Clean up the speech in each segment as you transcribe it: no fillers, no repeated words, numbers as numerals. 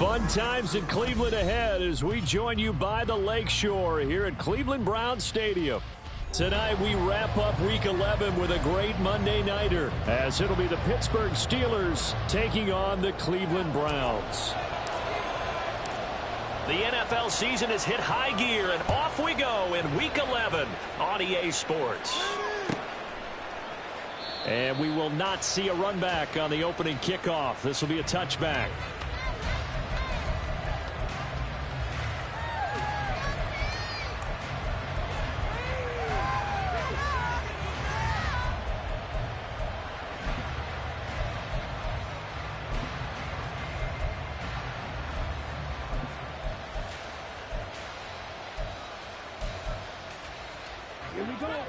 Fun times in Cleveland ahead as we join you by the Lakeshore here at Cleveland Browns Stadium. Tonight we wrap up Week 11 with a great Monday Nighter as it'll be the Pittsburgh Steelers taking on the Cleveland Browns. The NFL season has hit high gear, and off we go in Week 11 on EA Sports. And we will not see a run back on the opening kickoff. This will be a touchback.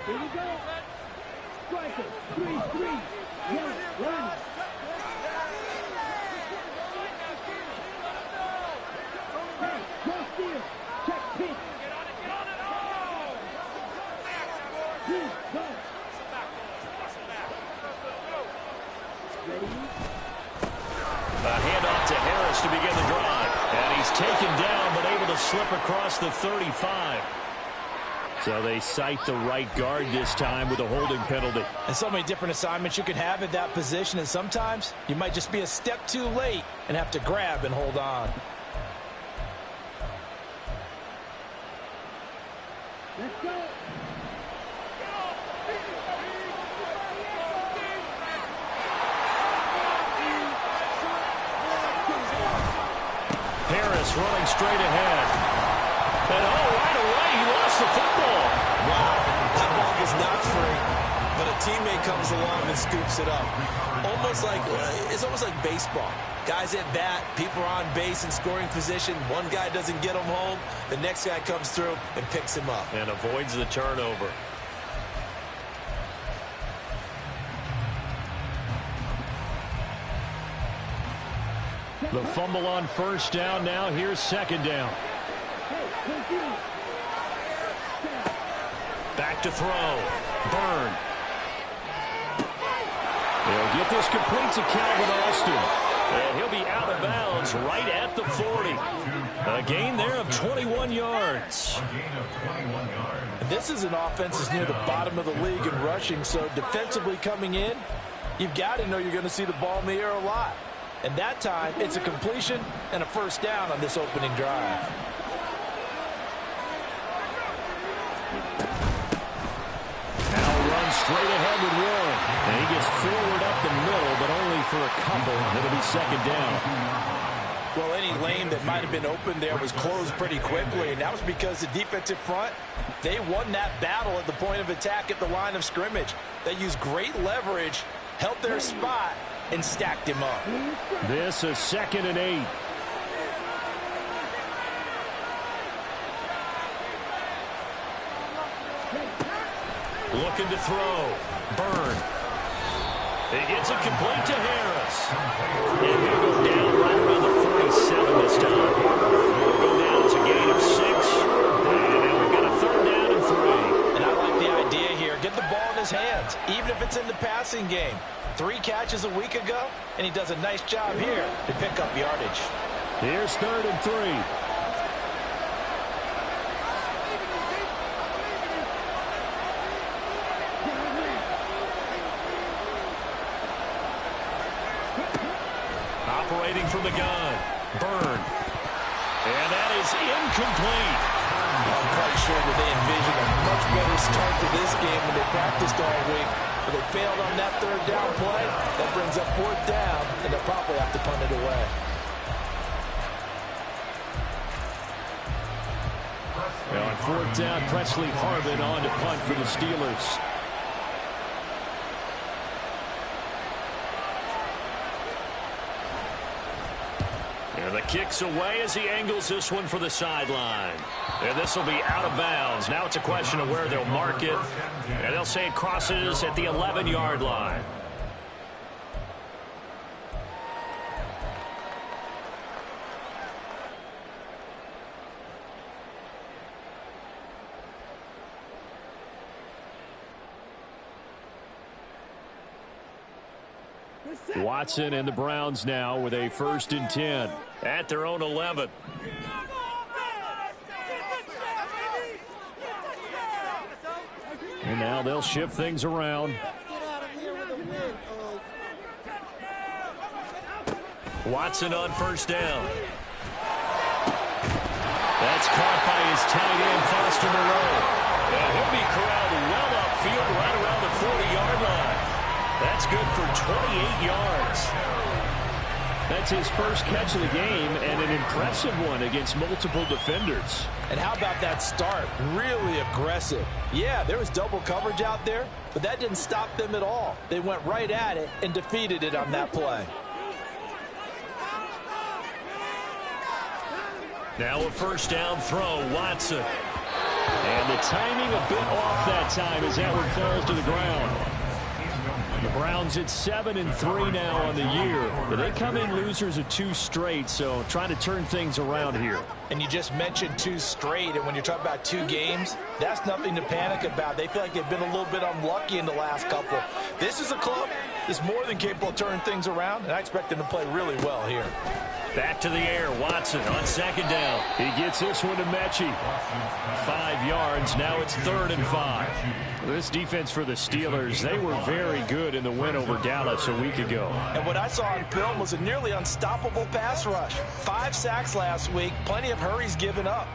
Here we go. Striker, 3-3. Run. Hey, cross field. Check pitch. Get on it. Go. Ready? A handoff to Harris to begin the drive. And he's taken down but able to slip across the 35. So they cite the right guard this time with a holding penalty. And so many different assignments you could have at that position, and sometimes you might just be a step too late and have to grab and hold on. Let's go. Harris running straight ahead. And right away he lost the football. Wow, that ball is not free, but a teammate comes along and scoops it up. It's almost like baseball. Guys at bat, people are on base in scoring position. One guy doesn't get him home. The next guy comes through and picks him up. And avoids the turnover. The fumble on first down. Now here's second down. Back to throw. Byrne. They'll get this complete to Calvin Austin. And he'll be out of bounds right at the 40. A gain there of 21 yards. This is an offense that's near the bottom of the league in rushing, so defensively coming in, you've got to know you're going to see the ball in the air a lot. And that time, it's a completion and a first down on this opening drive. Straight ahead with Warren. And he gets forward up the middle, but only for a couple. It'll be second down. Well, any lane that might have been open there was closed pretty quickly, and that was because the defensive front, they won that battle at the point of attack at the line of scrimmage. They used great leverage, held their spot, and stacked him up. This is 2nd and 8. Looking to throw. Byrne. He gets it complete to Harris. And he'll go down right around the 47 this time. He'll go down to a gain of 6. And then we've got a third down and 3. And I like the idea here. Get the ball in his hands, even if it's in the passing game. 3 catches a week ago, and he does a nice job here to pick up yardage. Here's 3rd and 3. Operating from the gun. Byrne. And that is incomplete. I'm quite sure that they envisioned a much better start to this game when they practiced all week. But they failed on that 3rd down play. That brings up 4th down, and they'll probably have to punt it away. Now on 4th down, Presley Harvin on to punt for the Steelers. And the kick's away as he angles this one for the sideline. And this will be out of bounds. Now it's a question of where they'll mark it. And they'll say it crosses at the 11-yard line. Watson and the Browns now with a 1st and 10 at their own 11. And now they'll shift things around. Watson on 1st down. That's caught by his tight end, Foster Moreau. And he'll be corralled well upfield right around the 40-yard line. That's good for 28 yards. That's his first catch of the game, and an impressive one against multiple defenders. And how about that start? Really aggressive. Yeah, there was double coverage out there, but that didn't stop them at all. They went right at it and defeated it on that play. Now a 1st down throw, Watson. And the timing a bit off that time as that one falls to the ground. The Browns at 7-3 now on the year. But they come in losers of 2 straight, so trying to turn things around here. And you just mentioned 2 straight, and when you're talking about 2 games, that's nothing to panic about. They feel like they've been a little bit unlucky in the last couple. This is a club that's more than capable of turning things around, and I expect them to play really well here. Back to the air, Watson on 2nd down. He gets this one to Mechie. 5 yards, now it's 3rd and 5. This defense for the Steelers, they were very good in the win over Dallas a week ago. And what I saw on film was a nearly unstoppable pass rush. 5 sacks last week, plenty of hurries given up.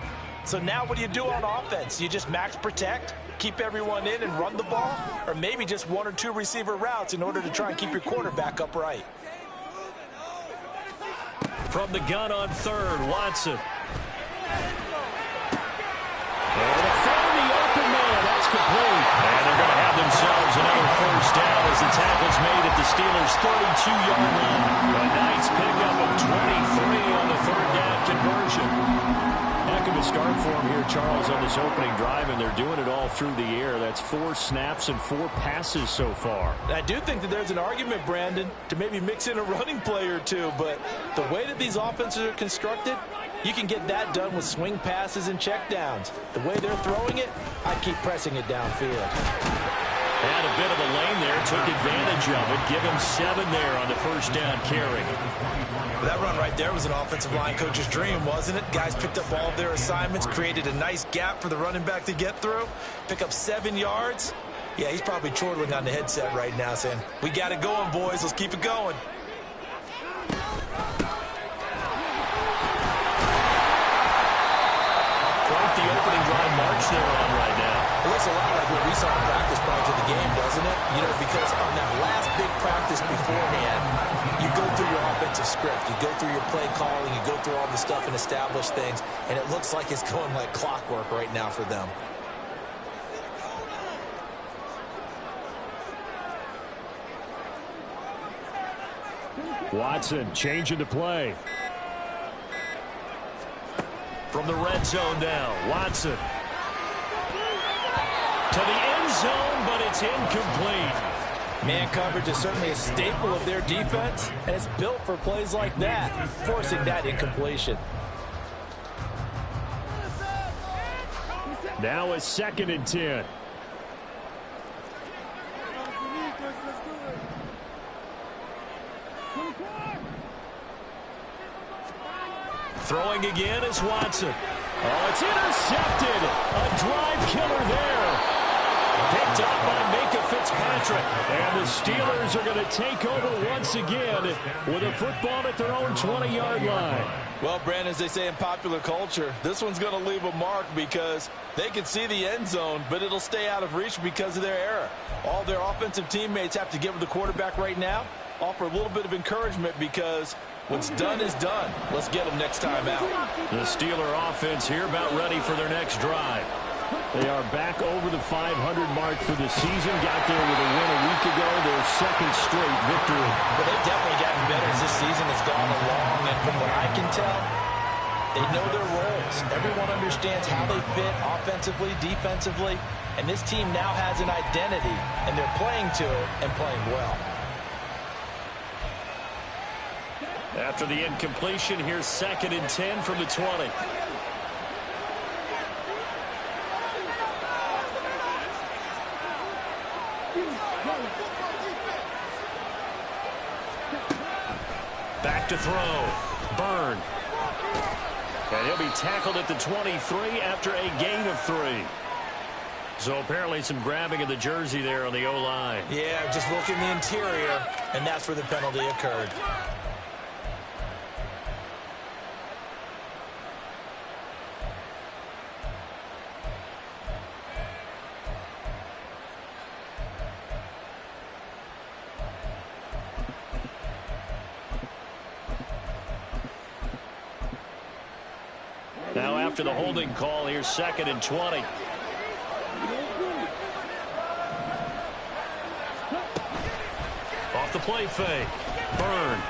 So now what do you do on offense? You just max protect, keep everyone in and run the ball, or maybe just 1 or 2 receiver routes in order to try and keep your quarterback upright. From the gun on 3rd, Watson. And to find the open man, that's complete. And they're going to have themselves another 1st down as the tackle's made at the Steelers' 32-yard line. A nice pickup of 23 on the 3rd down conversion. Heck of a start for him here, Charles, on this opening drive, and they're doing it all through the air. That's 4 snaps and 4 passes so far. I do think that there's an argument, Brandon, to maybe mix in a running play or 2, but the way that these offenses are constructed, you can get that done with swing passes and checkdowns. The way they're throwing it, I'd keep pressing it downfield. Had a bit of a lane there, took advantage of it. Give him 7 there on the 1st down carry. That run right there was an offensive line coach's dream, wasn't it? Guys picked up all of their assignments, created a nice gap for the running back to get through, pick up 7 yards. Yeah, he's probably chortling on the headset right now saying, we got it going, boys. Let's keep it going. Quite the opening drive march they're on right now. It looks a lot like what we saw in practice prior to the game, doesn't it? You know, because on that last big practice beforehand, you go through your offensive script, you go through your play calling, you go through all the stuff and establish things, and it looks like it's going like clockwork right now for them. Watson changing the play. From the red zone now, Watson. To the end zone, but it's incomplete. Man coverage is certainly a staple of their defense, and it's built for plays like that, forcing that incompletion. Now a 2nd and 10. Throwing again is Watson. Oh, it's intercepted. A drive killer there. Picked up by Micah Fitzpatrick. And the Steelers are going to take over once again with a football at their own 20-yard line. Well, Brandon, as they say in popular culture, this one's going to leave a mark because they can see the end zone, but it'll stay out of reach because of their error. All their offensive teammates have to give the quarterback right now, offer a little bit of encouragement because what's done is done. Let's get them next time out. The Steeler offense here about ready for their next drive. They are back over the 500 mark for the season. Got there with a win a week ago, their 2nd straight victory. But they've definitely gotten better as this season has gone along. And from what I can tell, they know their roles. Everyone understands how they fit offensively, defensively. And this team now has an identity, and they're playing to it and playing well. After the incompletion, here's 2nd and 10 from the 20. Back to throw. Byrne. And he'll be tackled at the 23 after a gain of 3. So apparently some grabbing of the jersey there on the O-line. Yeah, just look in the interior, and that's where the penalty occurred. Now after the holding call, here's 2nd and 20. Off the play fake. Byrne.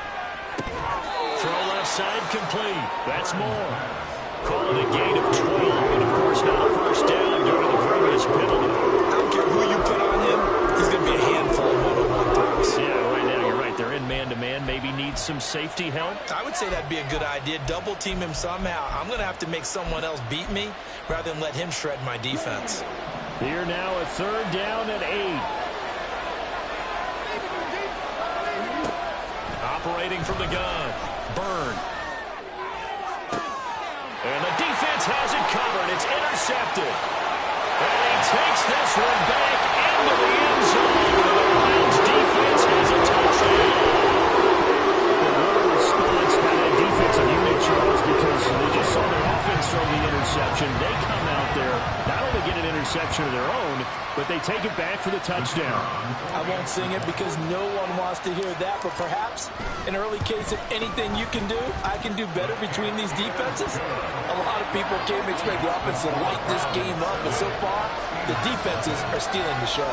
Throw left side complete. That's more. Call it a gain of 12. And of course not a first down due to the previous penalty. I don't care who you put on him. He's going to be a handful of one-on-one throws. Yeah, right now you're right. They're in man-to-man. Maybe needs some safety help. I would say that'd be a good idea. Double team him somehow. I'm going to have to make someone else beat me rather than let him shred my defense. Here now a 3rd down and 8. Operating from the gun. Byrne. And the defense has it covered. It's intercepted. And he takes this one back into the end zone. The Browns defense has a touchdown. What a response by that defensive unit, Charles, because they just saw their offense throw the interception. They come out there, not only get an interception of their own, but they take it back for the touchdown. I won't sing it because no one wants to hear that, but perhaps an early case of anything you can do, I can do better between these defenses. A lot of people came to expect the offense to light this game up, but so far, the defenses are stealing the show.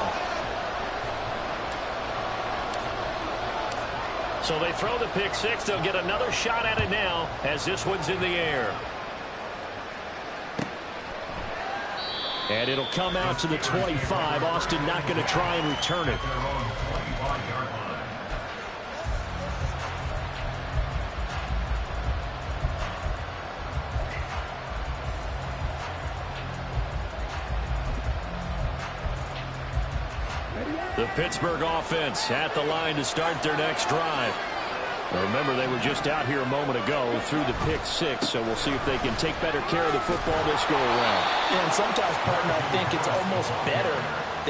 So they throw the pick 6. They'll get another shot at it now as this one's in the air. And it'll come out to the 25. Austin not going to try and return it. The Pittsburgh offense at the line to start their next drive. Now remember, they were just out here a moment ago through the pick 6, so we'll see if they can take better care of the football this go around. Yeah, and sometimes, partner, I think it's almost better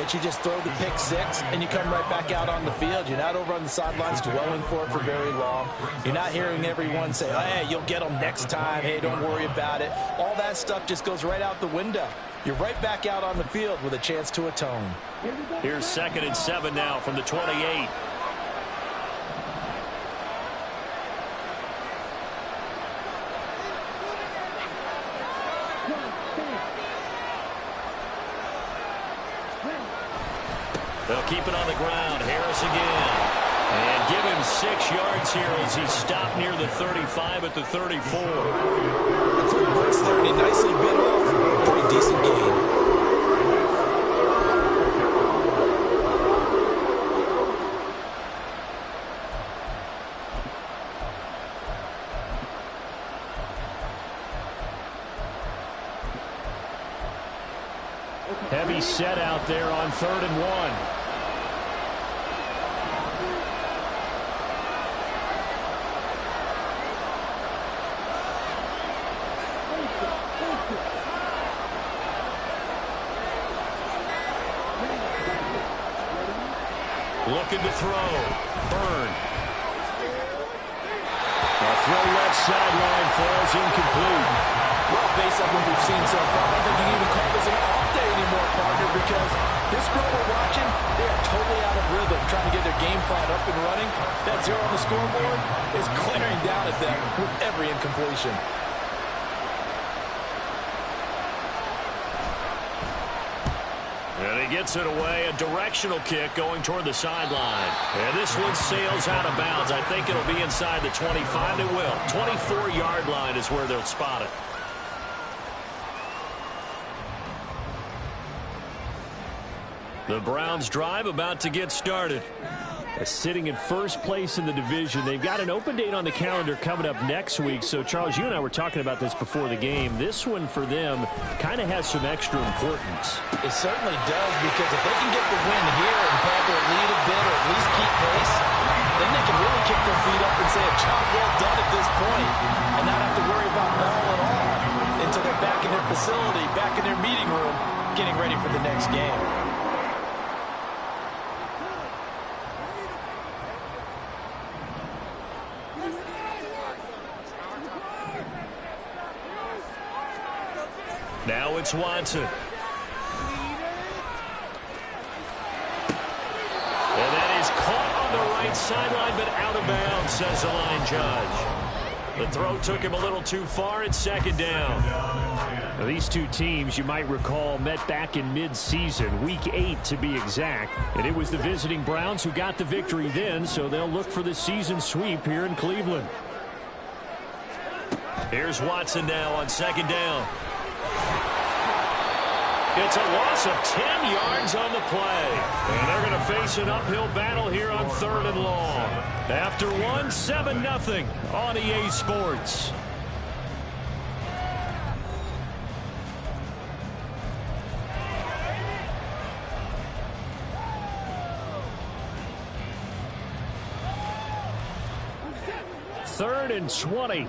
that you just throw the pick 6 and you come right back out on the field. You're not over on the sidelines dwelling for it for very long. You're not hearing everyone say, oh, hey, you'll get them next time. Hey, don't worry about it. All that stuff just goes right out the window. You're right back out on the field with a chance to atone. Here's 2nd and 7 now from the 28. They'll keep it on the ground. Harris again. And give him 6 yards here as he stopped near the 35 at the 34. Quick burst there, and he nicely bit off. Pretty decent game. Heavy set out there on 3rd and 1. Looking to throw. Byrne. A throw left sideline falls incomplete. Well, based on what we've seen so far, I don't think you can even call this an off day anymore, partner, because this group we're watching, they are totally out of rhythm, trying to get their game plan up and running. That 0 on the scoreboard is glaring down at them with every incompletion. And he gets it away, a directional kick going toward the sideline. And this one sails out of bounds. I think it'll be inside the 25. It will. 24-yard line is where they'll spot it. The Browns drive about to get started. Sitting in first place in the division. They've got an open date on the calendar coming up next week. So, Charles, you and I were talking about this before the game. This one for them kind of has some extra importance. It certainly does, because if they can get the win here and pad their lead a bit or at least keep pace, then they can really kick their feet up and say a job well done at this point and not have to worry about ball at all until they're back in their facility, back in their meeting room, getting ready for the next game. Now it's Watson. And that is caught on the right sideline, but out of bounds, says the line judge. The throw took him a little too far. It's second down. Now, these two teams, you might recall, met back in mid-season, Week 8 to be exact. And it was the visiting Browns who got the victory then, so they'll look for the season sweep here in Cleveland. Here's Watson now on second down. It's a loss of 10 yards on the play. And they're going to face an uphill battle here on 3rd and long. After one, 7-0 on EA Sports. Third and 20.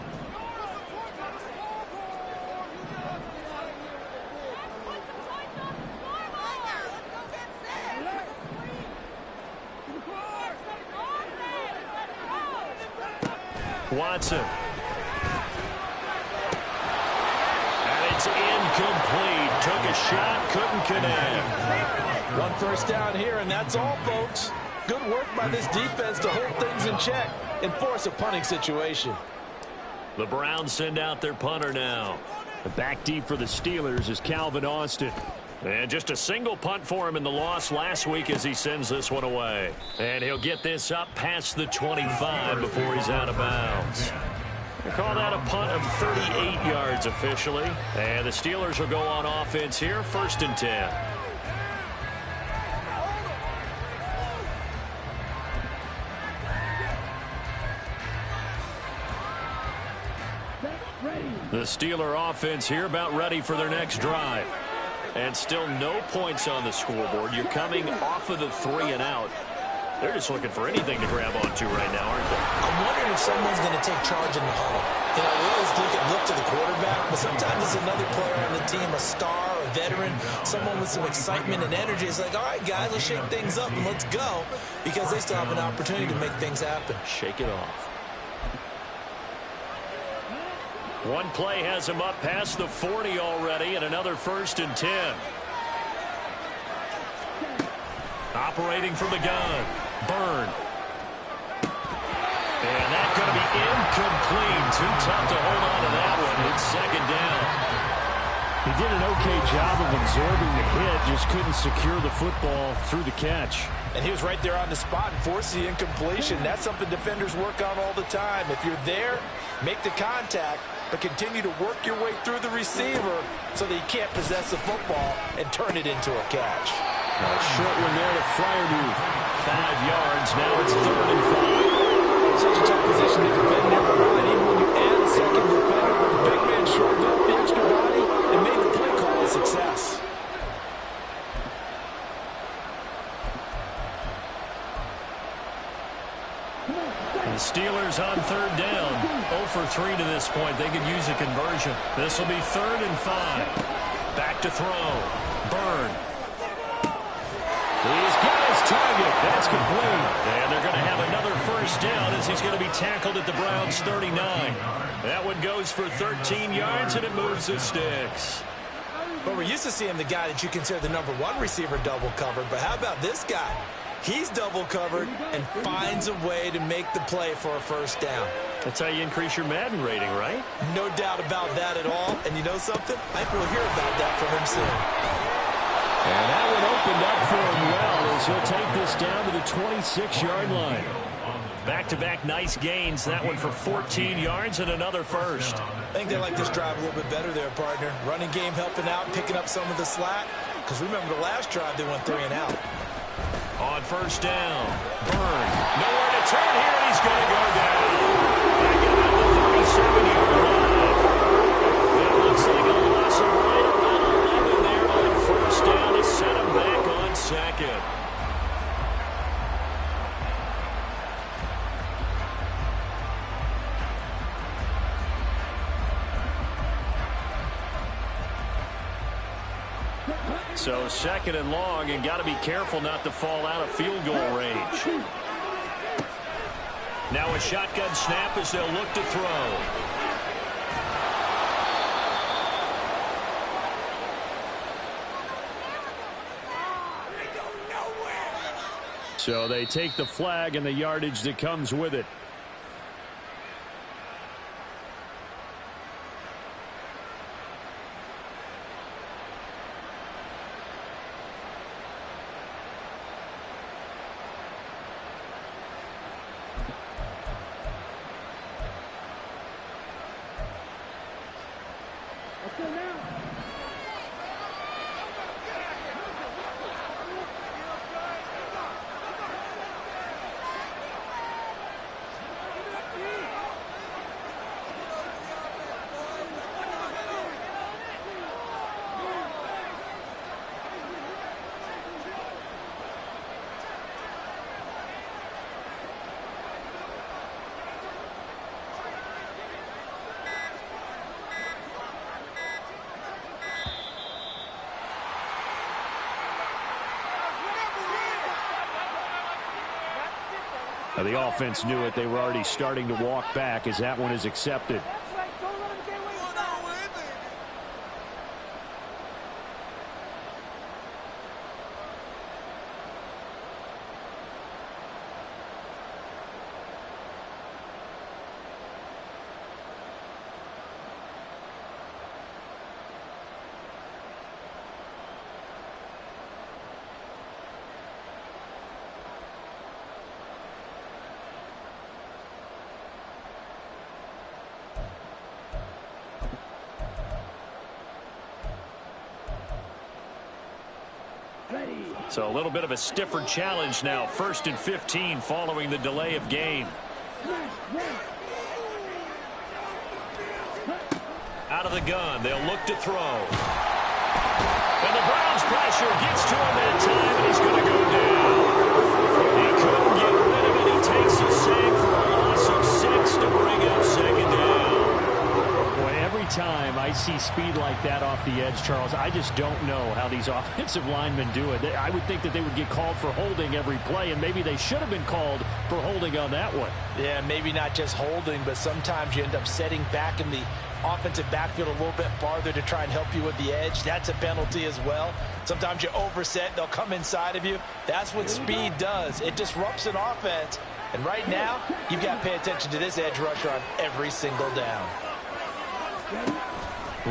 Watson. And it's incomplete. Took a shot, couldn't connect. One first down here, and that's all, folks. Good work by this defense to hold things in check and force a punting situation. The Browns send out their punter now. Back deep for the Steelers is Calvin Austin. And just a single punt for him in the loss last week as he sends this one away. And he'll get this up past the 25 before he's out of bounds. They call that a punt of 38 yards officially. And the Steelers will go on offense here, 1st and 10. The Steeler offense here about ready for their next drive. And still no points on the scoreboard. You're coming off of the 3 and out. They're just looking for anything to grab onto right now, aren't they? I'm wondering if someone's going to take charge in the huddle. You know, we always look to the quarterback, but sometimes it's another player on the team, a star, a veteran, someone with some excitement and energy. It's like, all right, guys, let's shake things up and let's go, because they still have an opportunity to make things happen. Shake it off. One play has him up past the 40 already, and another 1st and 10. Operating from the gun. Byrne. And that's going to be incomplete. Too tough to hold on to that one. It's second down. He did an okay job of absorbing the hit, just couldn't secure the football through the catch. And he was right there on the spot and forced the incompletion. That's something defenders work on all the time. If you're there, make the contact, but continue to work your way through the receiver so that he can't possess the football and turn it into a catch. Short one there to Freiermuth. 5 yards. Now it's 3rd and 5. Such a tough position to defend never mind. Even when you add a second defender, but the big man shortened up the extra body and made the play call a success. The Steelers on 3rd down. 0 for 3 to this point. They could use a conversion. This will be 3rd and 5. Back to throw. Byrne. He's got his target. That's complete. And they're going to have another 1st down as he's going to be tackled at the Browns' 39. That one goes for 13 yards, and it moves the sticks. But we're used to seeing the guy that you consider the #1 receiver double covered. But how about this guy? He's double covered and finds a way to make the play for a 1st down. That's how you increase your Madden rating, right? No doubt about that at all. And you know something? I think we'll hear about that from him soon. And that one opened up for him well as he'll take this down to the 26-yard line. Back-to-back nice gains. That one for 14 yards and another 1st. I think they like this drive a little bit better there, partner. Running game helping out, picking up some of the slack. Because remember the last drive, they went 3 and out. On 1st down, Byrne. Nowhere to turn here, and he's going to go down. Back at about the 37-yard line. It looks like a loss of right around 11 there on 1st down to set him back on 2nd. So second and long, and got to be careful not to fall out of field goal range. Now a shotgun snap as they'll look to throw. So they take the flag and the yardage that comes with it. The offense knew it. They were already starting to walk back as that one is accepted. So a little bit of a stiffer challenge now. 1st and 15 following the delay of game. Out of the gun, they'll look to throw. And the Browns pressure gets to him that time, and he's going to go down. He couldn't get rid of it. He takes a sack for a loss of 6 to bring up 2nd down. Boy, every time I see speed like that off the edge, Charles, I just don't know how these offensive linemen do it. I would think that they would get called for holding every play, and maybe they should have been called for holding on that one. Yeah, maybe not just holding, but sometimes you end up setting back in the offensive backfield a little bit farther to try and help you with the edge. That's a penalty as well. Sometimes you overset, they'll come inside of you. That's what speed does. It disrupts an offense. And right now, you've got to pay attention to this edge rusher on every single down.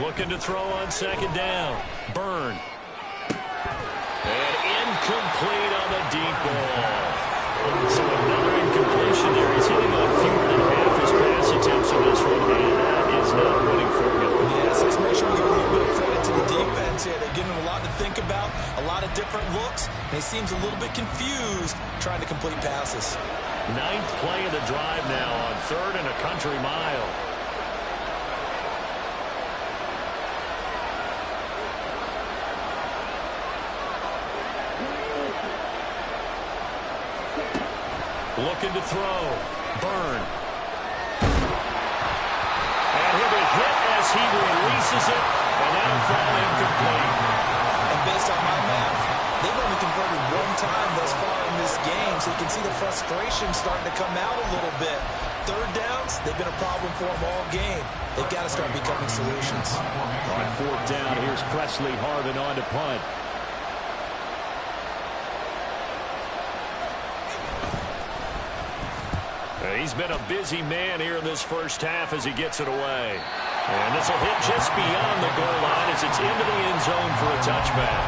Looking to throw on 2nd down. Byrne. And incomplete on the deep ball. So another incompletion there. He's hitting on fewer than half his pass attempts in this one, and that is not winning formula. Yeah, so let's make sure we give a little bit of credit to the defense here. They're giving him a lot to think about, a lot of different looks, and he seems a little bit confused trying to complete passes. 9th play of the drive now on 3rd and a country mile. Looking to throw. Byrne. And he'll be hit as he releases it, and that'll fall incomplete. And based on my math, they've only converted 1 time thus far in this game, so you can see the frustration starting to come out a little bit. 3rd downs, they've been a problem for them all game. They've got to start becoming solutions. On 4th down, here's Presley Harvin on to punt. He's been a busy man here in this first half as he gets it away. And this will hit just beyond the goal line as it's into the end zone for a touchback.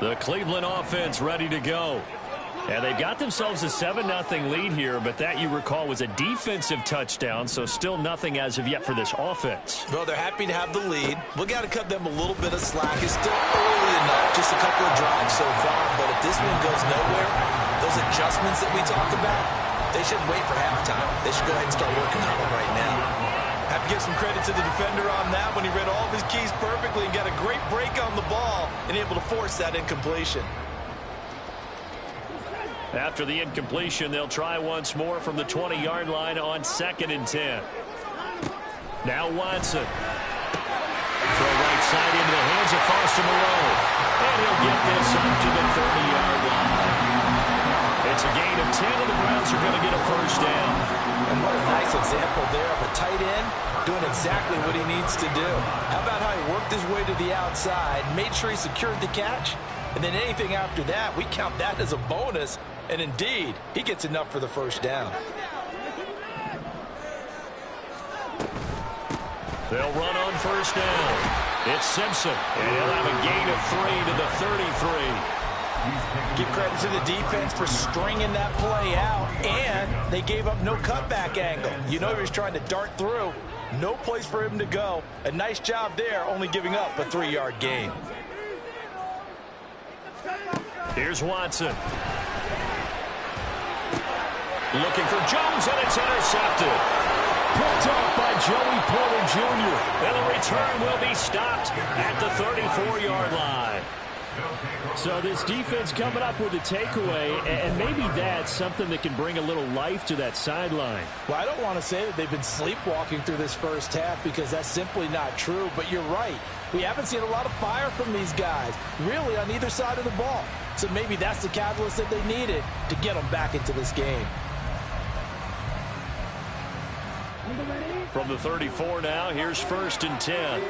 The Cleveland offense ready to go. And they've got themselves a 7-0 lead here, but that, you recall, was a defensive touchdown, so still nothing as of yet for this offense. Well, they're happy to have the lead. We've got to cut them a little bit of slack. It's still early enough, just a couple of drives so far, but if this one goes nowhere, those adjustments that we talked about, they shouldn't wait for halftime. They should go ahead and start working on them right now. Have to give some credit to the defender on that when he read all of his keys perfectly and got a great break on the ball and able to force that incompletion. After the incompletion, they'll try once more from the 20-yard line on 2nd and 10. Now Watson. Throw right side into the hands of Foster Moreau. And he'll get this up to the 30-yard line. It's a gain of 10, and the Browns are going to get a first down. And what a nice example there of a tight end doing exactly what he needs to do. How about how he worked his way to the outside, made sure he secured the catch, and then anything after that, we count that as a bonus. And indeed, he gets enough for the first down. They'll run on first down. It's Simpson, and he'll have a gain of 3 to the 33. Give credit to the defense for stringing that play out, and they gave up no cutback angle. You know he was trying to dart through. No place for him to go. A nice job there, only giving up a 3-yard gain. Here's Watson. Looking for Jones, and it's intercepted. Picked off by Joey Porter Jr. And the return will be stopped at the 34-yard line. So this defense coming up with a takeaway, and maybe that's something that can bring a little life to that sideline. Well, I don't want to say that they've been sleepwalking through this first half because that's simply not true, but you're right. We haven't seen a lot of fire from these guys, really, on either side of the ball. So maybe that's the catalyst that they needed to get them back into this game. From the 34 now, here's 1st and 10.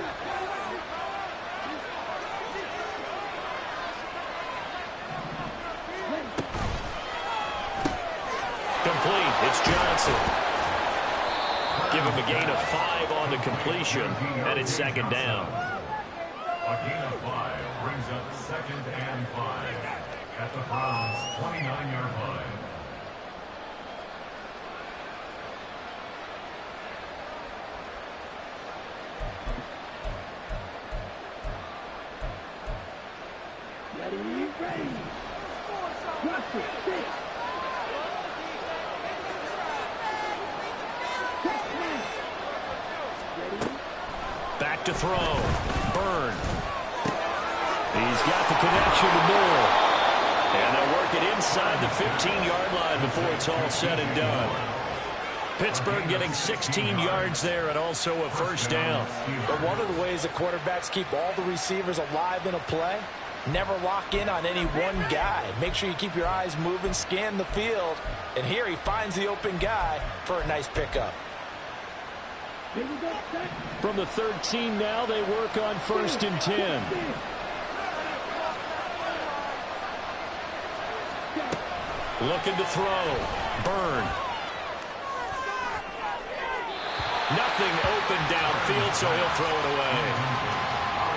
Complete. It's Johnson. Give him a gain of 5 on the completion, and it's 2nd down. A gain of 5 brings up 2nd and 5 at the Browns' 29-yard line. Back to throw. Byrne. He's got the connection to Moore. And they'll work it inside the 15-yard line before it's all said and done. Pittsburgh getting 16 yards there and also a first down. But one of the ways the quarterbacks keep all the receivers alive in a play, never lock in on any one guy. Make sure you keep your eyes moving, scan the field. And here he finds the open guy for a nice pickup. From the 13 now, they work on 1st and 10. Looking to throw. Byrne. Nothing open downfield, so he'll throw it away.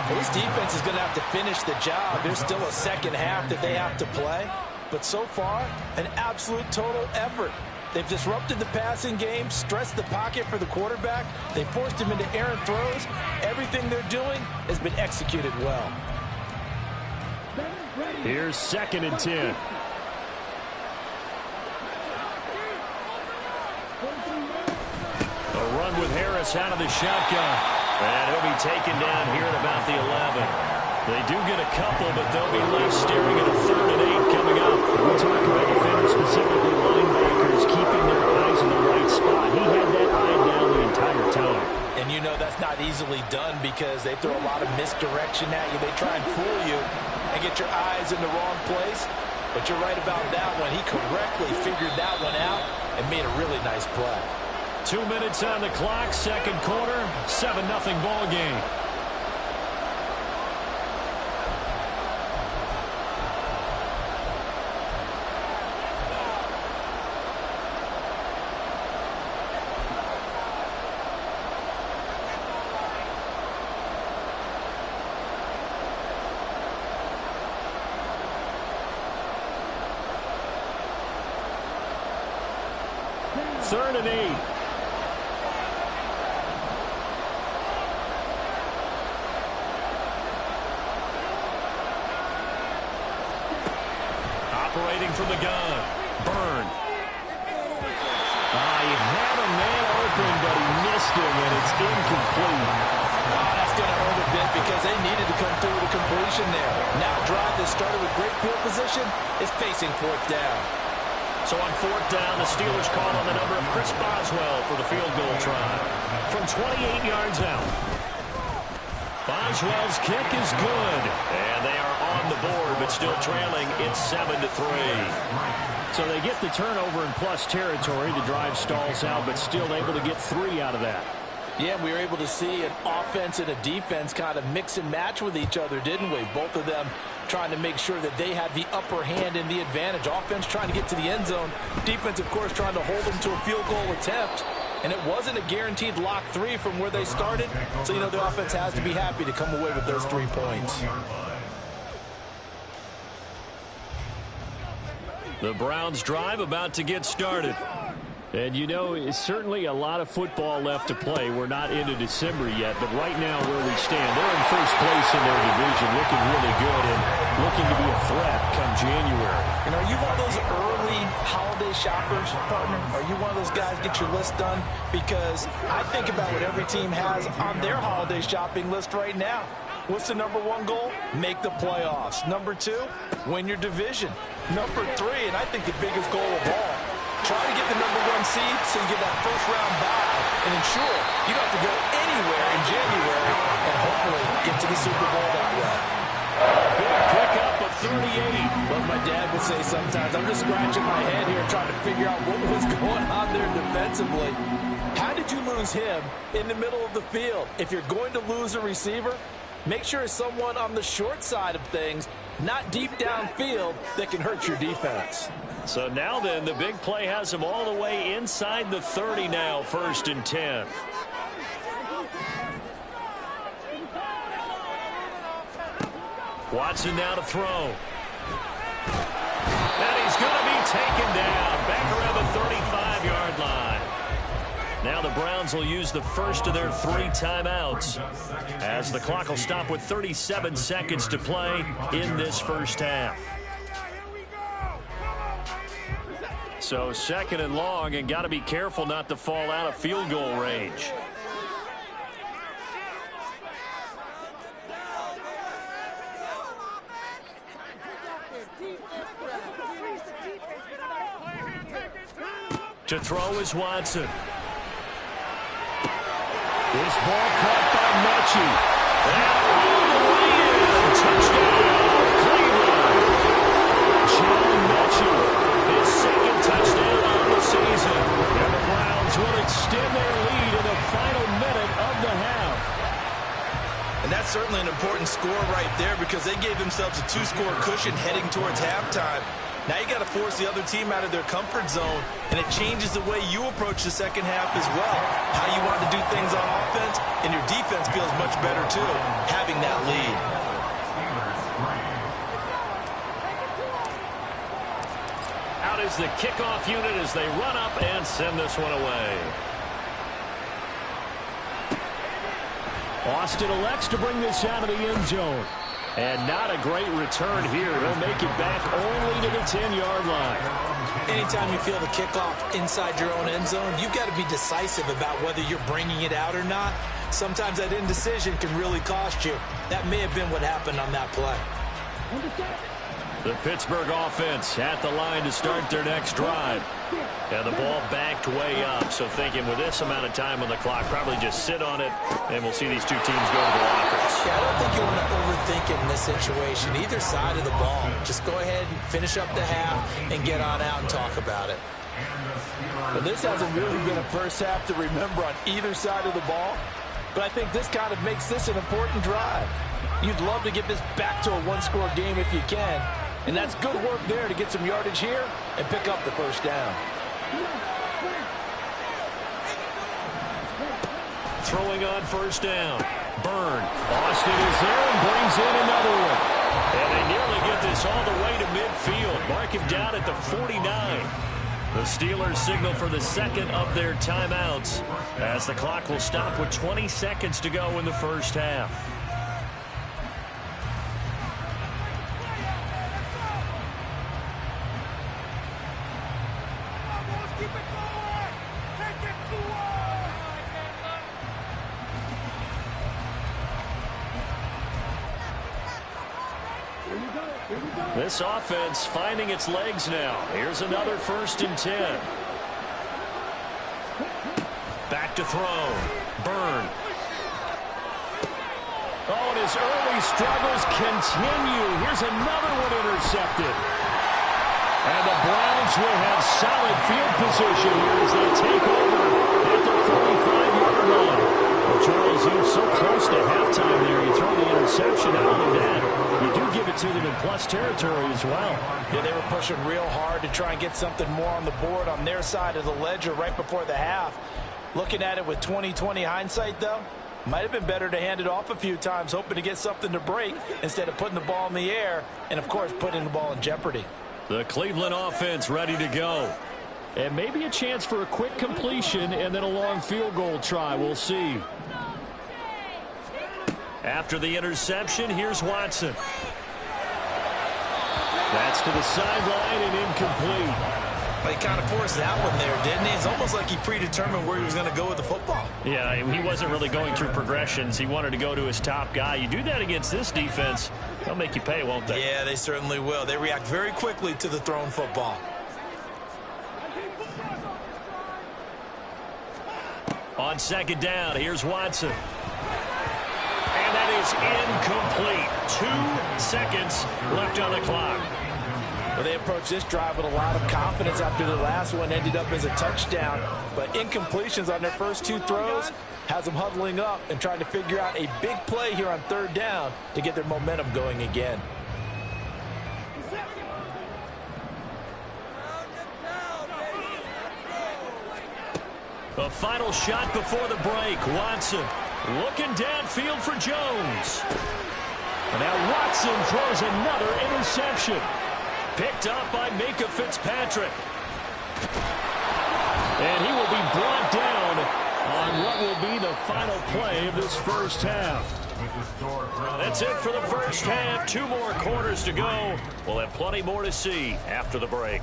Well, this defense is going to have to finish the job. There's still a second half that they have to play. But so far, an absolute total effort. They've disrupted the passing game, stressed the pocket for the quarterback. They forced him into errant throws. Everything they're doing has been executed well. Here's 2nd and 10. A run with Harris out of the shotgun. And he'll be taken down here at about the 11. They do get a couple, but they'll be left staring at a 3rd and 8 coming up. We talk about defenders, specifically linebackers, keeping their eyes in the right spot. He had that eye down the entire time. And you know that's not easily done because they throw a lot of misdirection at you. They try and fool you and get your eyes in the wrong place. But you're right about that one. He correctly figured that one out and made a really nice play. 2 minutes on the clock, 2nd quarter, 7-0 ball game. Third and 8. Operating from the gun. Byrne. He had a man open, but he missed him, and it's incomplete. That's going to hurt a bit because they needed to come through with a completion there. Now drive that started with great field position is facing 4th down. So on 4th down, the Steelers call on the number of Chris Boswell for the field goal try. From 28 yards out. Boswell's kick is good. And they are on the board, but still trailing. It's 7-3. So they get the turnover in plus territory. The drive stalls out, but still able to get 3 out of that. Yeah, we were able to see an offense and a defense kind of mix and match with each other, didn't we? Both of them trying to make sure that they had the upper hand and the advantage. Offense trying to get to the end zone. Defense, of course, trying to hold them to a field goal attempt. And it wasn't a guaranteed lock 3 from where they started. So, you know, the offense has to be happy to come away with those 3 points. The Browns drive about to get started. And, you know, it's certainly a lot of football left to play. We're not into December yet, but right now where we stand, they're in first place in their division, looking really good and looking to be a threat come January. And are you one of those early holiday shoppers, partner? Are you one of those guys get your list done? Because I think about what every team has on their holiday shopping list right now. What's the number 1 goal? Make the playoffs. Number 2, win your division. Number 3, and I think the biggest goal of all, try to get the number 1 seed so you get that first-round bye and ensure you don't have to go anywhere in January and hopefully get to the Super Bowl that way. Big pickup of 38. What my dad would say sometimes, I'm just scratching my head here trying to figure out what was going on there defensively. How did you lose him in the middle of the field? If you're going to lose a receiver, make sure it's someone on the short side of things, not deep downfield, that can hurt your defense. So now then, the big play has him all the way inside the 30 now, 1st and 10. Watson now to throw. And he's going to be taken down back around the 35-yard line. Now the Browns will use the first of their 3 timeouts as the clock will stop with 37 seconds to play in this first half. So 2nd and long, and got to be careful not to fall out of field goal range. To throw is Watson. This ball caught by Mechie. And all the way in. Touchdown, Cleveland. John Mechie, his 2nd touchdown on the season. And the Browns will extend their lead in the final minute of the half. And that's certainly an important score right there because they gave themselves a 2-score cushion heading towards halftime. Now you got to force the other team out of their comfort zone, and it changes the way you approach the second half as well. How you want to do things on offense, and your defense feels much better too, having that lead. Out is the kickoff unit as they run up and send this one away. Austin elects to bring this out of the end zone. And not a great return here. He'll make it back only to the 10-yard line. Anytime you feel the kickoff inside your own end zone, you've got to be decisive about whether you're bringing it out or not. Sometimes that indecision can really cost you. That may have been what happened on that play. The Pittsburgh offense at the line to start their next drive. And the ball backed way up. So thinking with this amount of time on the clock, probably just sit on it, and we'll see these 2 teams go to the lockers. Yeah, I don't think you want to overthink it in this situation. Either side of the ball. Just go ahead and finish up the half and get on out and talk about it. Well, this hasn't really been a first half to remember on either side of the ball. But I think this kind of makes this an important drive. You'd love to get this back to a 1-score game if you can. And that's good work there to get some yardage here and pick up the first down. Throwing on first down. Byrne. Austin is there and brings in another one. And they nearly get this all the way to midfield. Mark him down at the 49. The Steelers signal for the 2nd of their timeouts as the clock will stop with 20 seconds to go in the first half. Here we go. This offense finding its legs now. Here's another 1st and 10. Back to throw. Byrne. Oh, and his early struggles continue. Here's another one intercepted. And the Browns will have solid field position here as they take over at the 45-yard line. Well, Charles, you're so close to halftime there. You throw the interception. Not only that, you do give it to them in plus territory as well. Yeah, they were pushing real hard to try and get something more on the board on their side of the ledger right before the half. Looking at it with 20/20 hindsight, though, might have been better to hand it off a few times, hoping to get something to break instead of putting the ball in the air and, of course, putting the ball in jeopardy. The Cleveland offense ready to go. And maybe a chance for a quick completion and then a long field goal try. We'll see. After the interception, here's Watson. That's to the sideline and incomplete. But he kind of forced that one there, didn't he? It's almost like he predetermined where he was going to go with the football. Yeah, he wasn't really going through progressions. He wanted to go to his top guy. You do that against this defense, they'll make you pay, won't they? Yeah, they certainly will. They react very quickly to the thrown football. On 2nd down, here's Watson. And that is incomplete. 2 seconds left on the clock. Well, they approached this drive with a lot of confidence after the last one ended up as a touchdown. But incompletions on their first 2 throws has them huddling up and trying to figure out a big play here on 3rd down to get their momentum going again. A final shot before the break. Watson looking downfield for Jones. And now Watson throws another interception. Picked up by Minka Fitzpatrick. And he will be brought down on what will be the final play of this first half. That's it for the first half. 2 more quarters to go. We'll have plenty more to see after the break.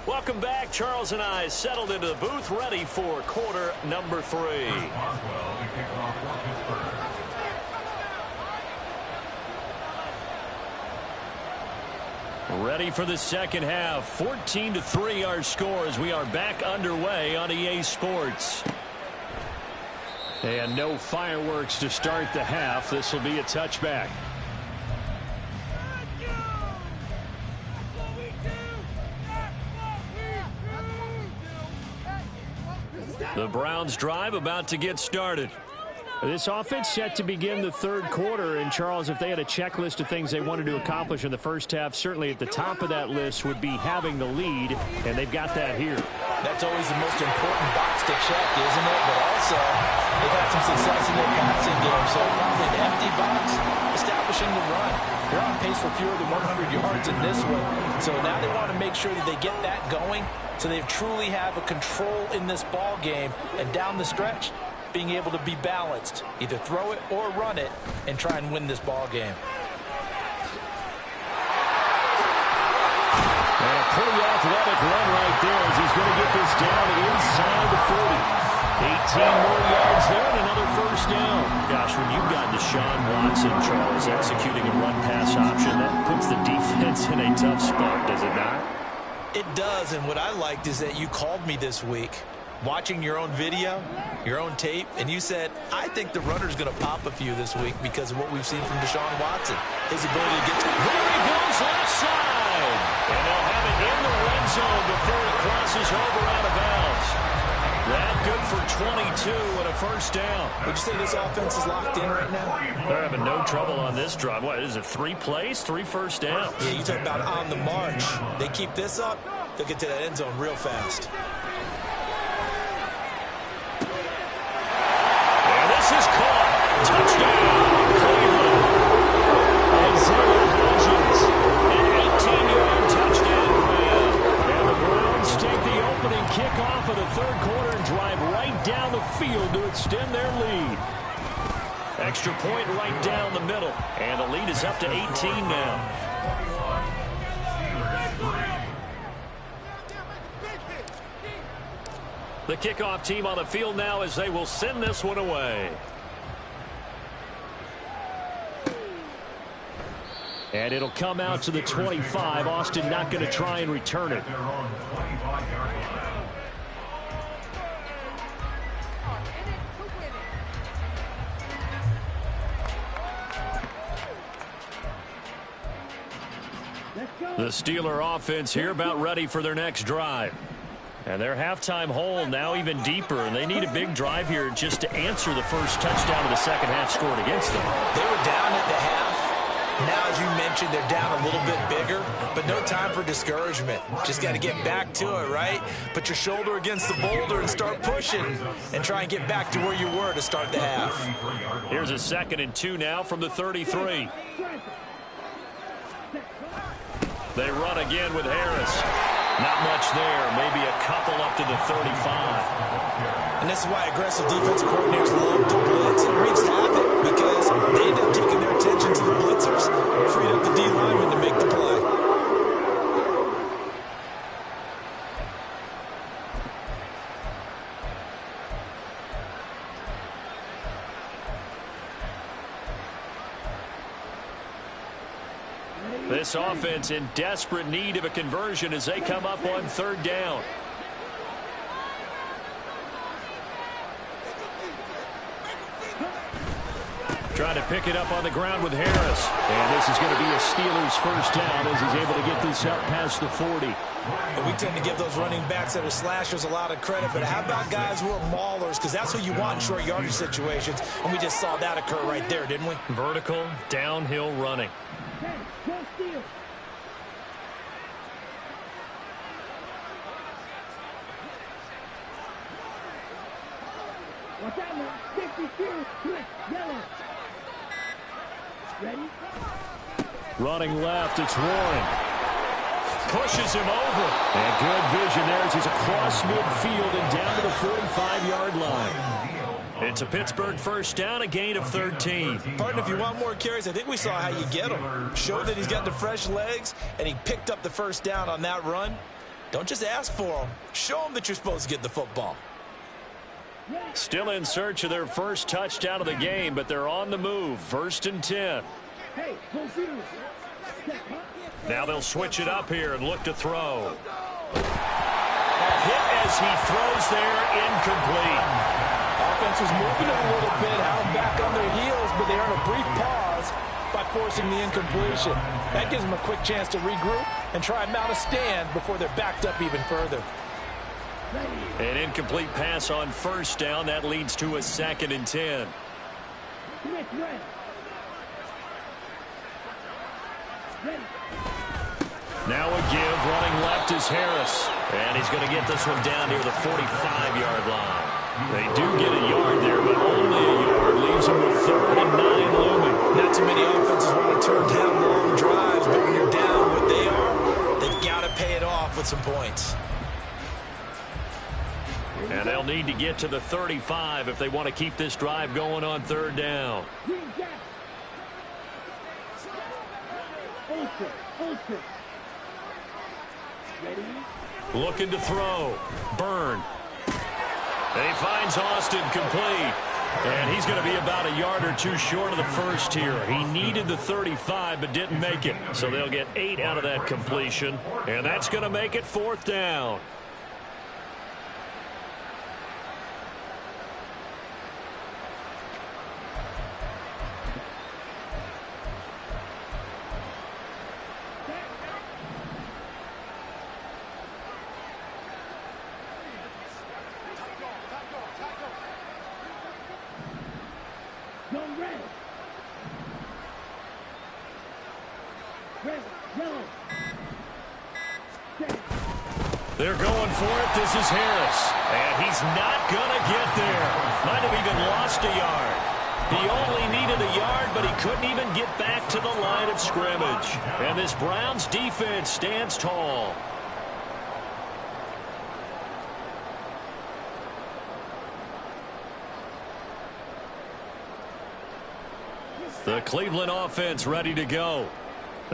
Welcome back. Charles and I settled into the booth, ready for quarter number 3. Ready for the second half. 14-3 our score as we are back underway on EA Sports. And no fireworks to start the half. This will be a touchback. The Browns drive about to get started. This offense set to begin the 3rd quarter. And, Charles, if they had a checklist of things they wanted to accomplish in the first half, certainly at the top of that list would be having the lead, and they've got that here. That's always the most important box to check, isn't it? But also, they've had some success in their passing game, so probably an empty box, establishing the run. They're on pace for fewer than 100 yards in this one, so now they want to make sure that they get that going so they truly have a control in this ball game, and down the stretch, being able to be balanced, either throw it or run it, and try and win this ball game. And a pretty athletic run right there as he's going to get this down inside the 40. 18 more yards there and another first down. Gosh, when you've got Deshaun Watson, Charles, executing a run-pass option, that puts the defense in a tough spot, does it not? It does, and what I liked is that you called me this week, watching your own video, your own tape, and you said, I think the runner's going to pop a few this week because of what we've seen from Deshaun Watson. His ability to get to... There he goes left side. And they'll have it in the red zone before he crosses over out of bounds. That good for 22 and a first down. Would you say this offense is locked in right now? They're having no trouble on this drive. What is it, 3 plays, 3 first downs? Yeah, you talk about on the march. They keep this up, they'll get to that end zone real fast. This is caught. Touchdown, Cleveland. Isaiah Hodgins, an 18-yard touchdown grab. And the Browns take the opening kickoff of the 3rd quarter and drive right down the field to extend their lead. Extra point right down the middle. And the lead is up to 18 now. The kickoff team on the field now as they will send this one away. And it'll come out to the 25. Austin not going to try and return it. The Steeler offense here about ready for their next drive. And their halftime hole now even deeper, and they need a big drive here just to answer the first touchdown of the second half scored against them. They were down at the half. Now, as you mentioned, they're down a little bit bigger, but no time for discouragement. Just got to get back to it, right? Put your shoulder against the boulder and start pushing and try and get back to where you were to start the half. Here's a 2nd and 2 now from the 33. They run again with Harris. Not much there. Maybe a couple up to the 35. And this is why aggressive defensive coordinators love to blitz. It wreaks havoc because they end up taking their attention to the blitzers, freed up the D lineman to make the play. This offense in desperate need of a conversion as they come up on 3rd down. Trying to pick it up on the ground with Harris. And this is going to be a Steelers first down as he's able to get this up past the 40. And we tend to give those running backs that are slashers a lot of credit, but how about guys who are maulers? Because that's what you want in short yardage situations, and we just saw that occur right there, didn't we? Vertical, downhill running. Watch out now. 52, split, yellow. Ready? Running left, it's Warren. Pushes him over. And good vision there as he's across midfield and down to the 45-yard line. It's a Pittsburgh first down, a gain of 13. Partner, if you want more carries, I think we saw how you get him. Showed that he's got the fresh legs, and he picked up the first down on that run. Don't just ask for him. Show him that you're supposed to get the football. Still in search of their first touchdown of the game, but they're on the move. 1st and 10. Hey, now they'll switch it up here and look to throw. Hit as he throws there, incomplete. Offense was moving a little bit, held back on their heels, but they earned a brief pause by forcing the incompletion. That gives them a quick chance to regroup and try and mount a stand before they're backed up even further. An incomplete pass on first down. That leads to a 2nd and 10. Now a give. Running left is Harris. And he's going to get this one down near the 45-yard line. They do get a yard there, but only a yard. Leaves them with 3rd and 9 looming. Not too many offenses want to turn down long drives, but when you're down what they are, they've got to pay it off with some points. And they'll need to get to the 35 if they want to keep this drive going on 3rd down. Looking to throw. Byrne. And he finds Austin complete. And he's going to be about a yard or two short of the first here. He needed the 35 but didn't make it. So they'll get 8 out of that completion. And that's going to make it 4th down. They're going for it. This is Harris. And he's not going to get there. Might have even lost a yard. He only needed a yard, but he couldn't even get back to the line of scrimmage. And this Browns defense stands tall. The Cleveland offense ready to go.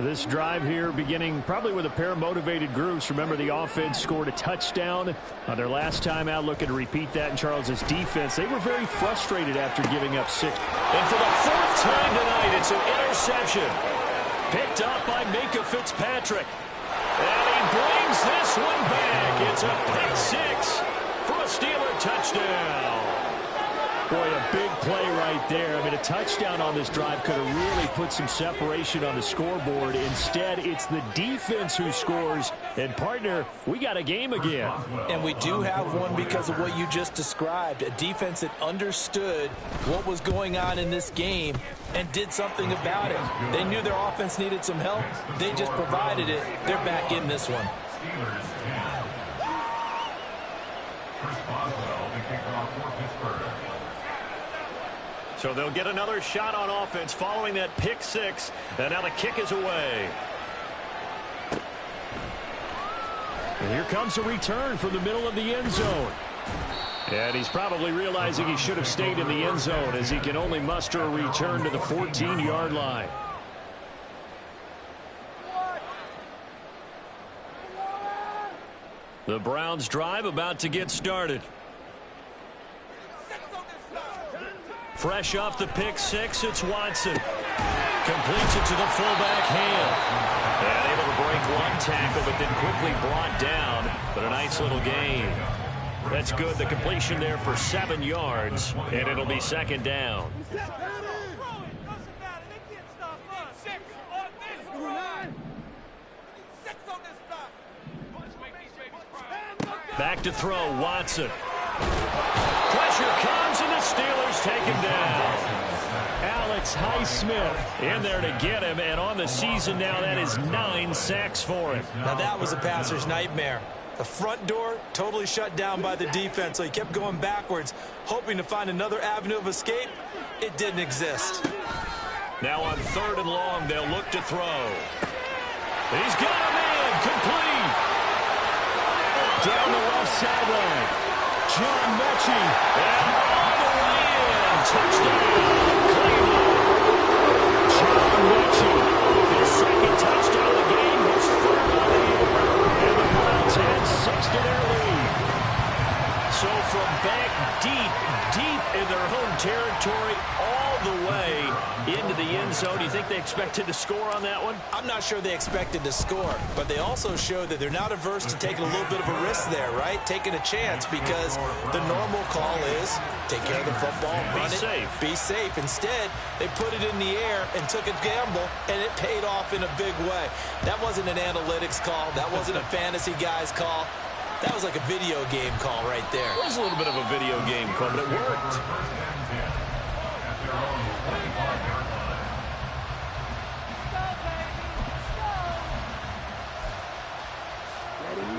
This drive here beginning probably with a pair of motivated groups. Remember, the offense scored a touchdown on their last time out, looking to repeat that in Charles's defense. They were very frustrated after giving up 6. And for the 4th time tonight, it's an interception. Picked up by Minka Fitzpatrick. And he brings this one back. It's a pick 6 for a Steeler touchdown. Boy, a big play right there. I mean, a touchdown on this drive could have really put some separation on the scoreboard. Instead, it's the defense who scores. And, partner, we got a game again. And we do have one because of what you just described. A defense that understood what was going on in this game and did something about it. They knew their offense needed some help. They just provided it. They're back in this one. Steelers 10. Chris Boswell, the kickoff for Pittsburgh. So they'll get another shot on offense following that pick 6. And now the kick is away. And here comes a return from the middle of the end zone. And he's probably realizing he should have stayed in the end zone as he can only muster a return to the 14-yard line. The Browns drive about to get started. Fresh off the pick 6, it's Watson. Completes it to the fullback hand. And able to break one tackle, but then quickly brought down. But a nice little gain. That's good. The completion there for 7 yards. And it'll be 2nd down. Back to throw, Watson. Pressure comes, and the Steelers take him down. Alex Highsmith in there to get him, and on the season now, that is 9 sacks for him. Now that was a passer's nightmare. The front door totally shut down by the defense, so he kept going backwards, hoping to find another avenue of escape. It didn't exist. Now on 3rd and long, they'll look to throw. He's got a man, complete. Down the left sideline. John Mechie. And all the way in. Touchdown, Cleveland. John Mechie. His 2nd touchdown of the game, his 3rd of the year. And the Browns add 6 to their lead. So from back deep in their home territory, all the way into the end zone. You think they expected to score on that one? I'm not sure they expected to score, but they also showed that they're not averse to taking a little bit of a risk there, right? Taking a chance, because the normal call is take care of the football, run it, be safe. Instead, they put it in the air and took a gamble, and it paid off in a big way. That wasn't an analytics call. That wasn't a fantasy guy's call. That was like a video game call right there. It was a little bit of a video game call, but it worked.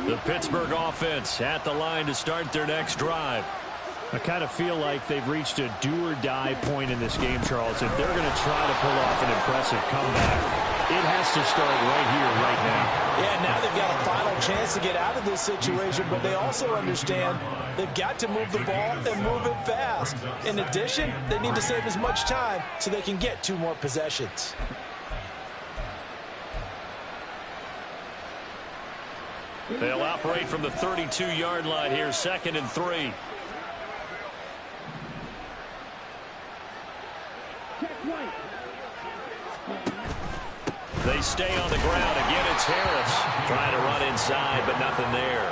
The Pittsburgh offense at the line to start their next drive. I kind of feel like they've reached a do-or-die point in this game, Charles. If they're going to try to pull off an impressive comeback, it has to start right here, right now. Yeah, now they've got a final chance to get out of this situation, but they also understand they've got to move the ball and move it fast. In addition, they need to save as much time so they can get 2 more possessions. They'll operate from the 32-yard line here, 2nd and 3. They stay on the ground. Again, it's Harris trying to run inside, but nothing there.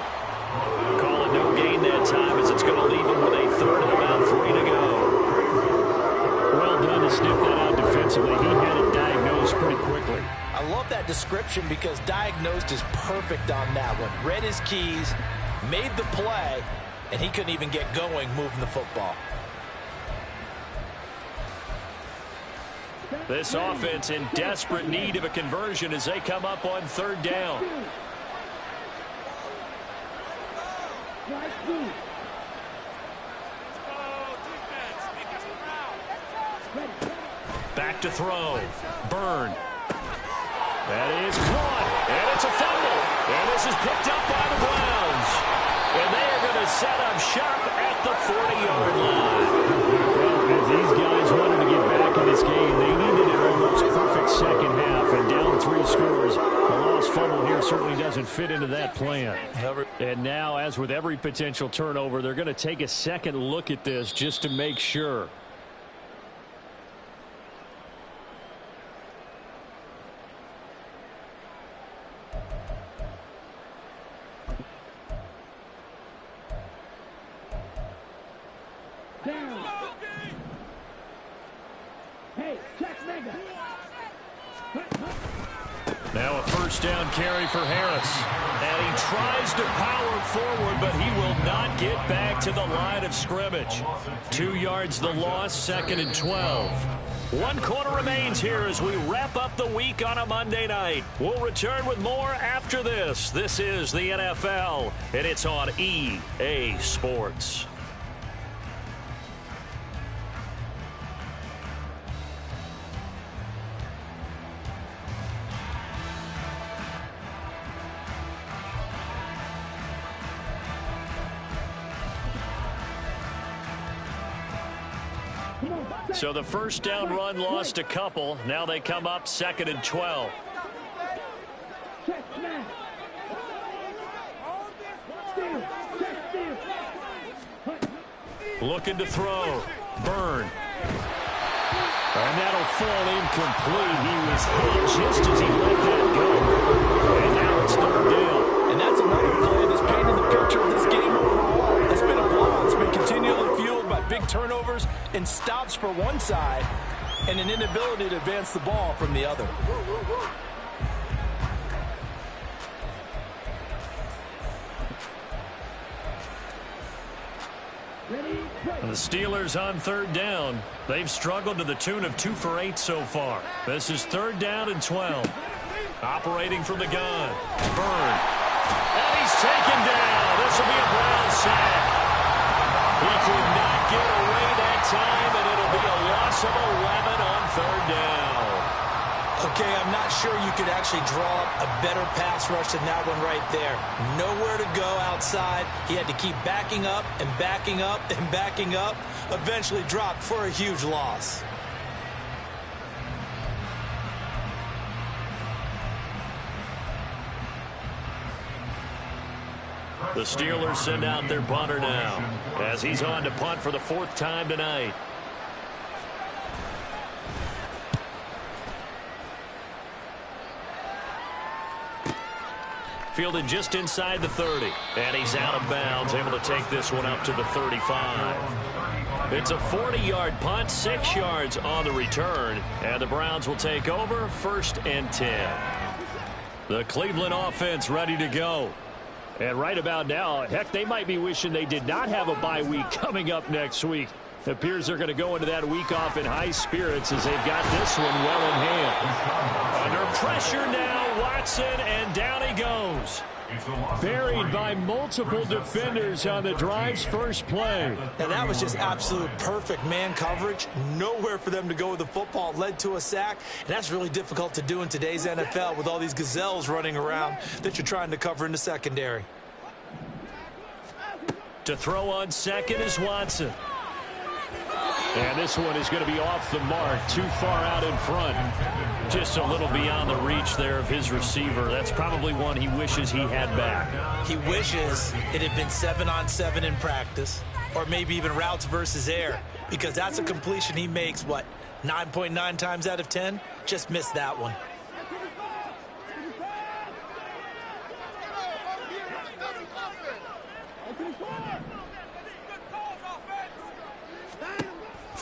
Call it no gain that time as it's going to leave him with a 3rd and about 3 to go. Well done to sniff that out defensively. He had it diagnosed pretty quickly. I love that description because diagnosed is perfect on that one. Read his keys, made the play, and he couldn't even get going moving the football. This offense in desperate need of a conversion as they come up on 3rd down. Back to throw. Byrne. That is caught. And it's a fumble. And this is picked up by the Browns. And they are going to set up shop at the 40-yard line. Well, as these guys wanted to get back in this game, they needed an almost perfect that second half, and down 3 scores. A lost fumble here certainly doesn't fit into that plan. And now, as with every potential turnover, they're going to take a second look at this just to make sure. Down. Hey, check mega. Now a first down carry for Harris. And he tries to power forward, but he will not get back to the line of scrimmage. 2 yards the loss, 2nd and 12. 1 quarter remains here as we wrap up the week on a Monday night. We'll return with more after this. This is the NFL, and it's on EA Sports. So the first down run lost a couple. Now they come up 2nd and 12. Check snap. Steal. Check steal. Looking to throw. Burn. And that'll fall incomplete. He was hit just as he let that go. And now it's 3rd down. And that's another play that's painted the picture of this game overall. It's been a blowout. It's been continually fueled by big turnovers and stops for one side and an inability to advance the ball from the other. The Steelers on 3rd down. They've struggled to the tune of 2 for 8 so far. This is 3rd down and 12. Operating from the gun. Burn. And he's taken down. This will be a Brown sack. He could not get away that time, and it'll be a loss of 11 on 3rd down. Okay, I'm not sure you could actually draw up a better pass rush than that one right there. Nowhere to go outside. He had to keep backing up and backing up and backing up. Eventually dropped for a huge loss. The Steelers send out their punter now as he's on to punt for the 4th time tonight. Fielded just inside the 30. And he's out of bounds, able to take this one up to the 35. It's a 40-yard punt, 6 yards on the return. And the Browns will take over 1st and 10. The Cleveland offense ready to go. And right about now, heck, they might be wishing they did not have a bye week coming up next week. It appears they're going to go into that week off in high spirits as they've got this one well in hand. Under pressure now, Watson, and down he goes. Buried by multiple defenders on the drive's first play. Now that was just absolute perfect man coverage. Nowhere for them to go with the football. Led to a sack. And that's really difficult to do in today's NFL with all these gazelles running around that you're trying to cover in the secondary. To throw on second is Watson. And this one is going to be off the mark, too far out in front. Just a little beyond the reach there of his receiver. That's probably one he wishes he had back. He wishes it had been 7-on-7 in practice, or maybe even routes versus air, because that's a completion he makes, what, 9.9 times out of 10? Just missed that one.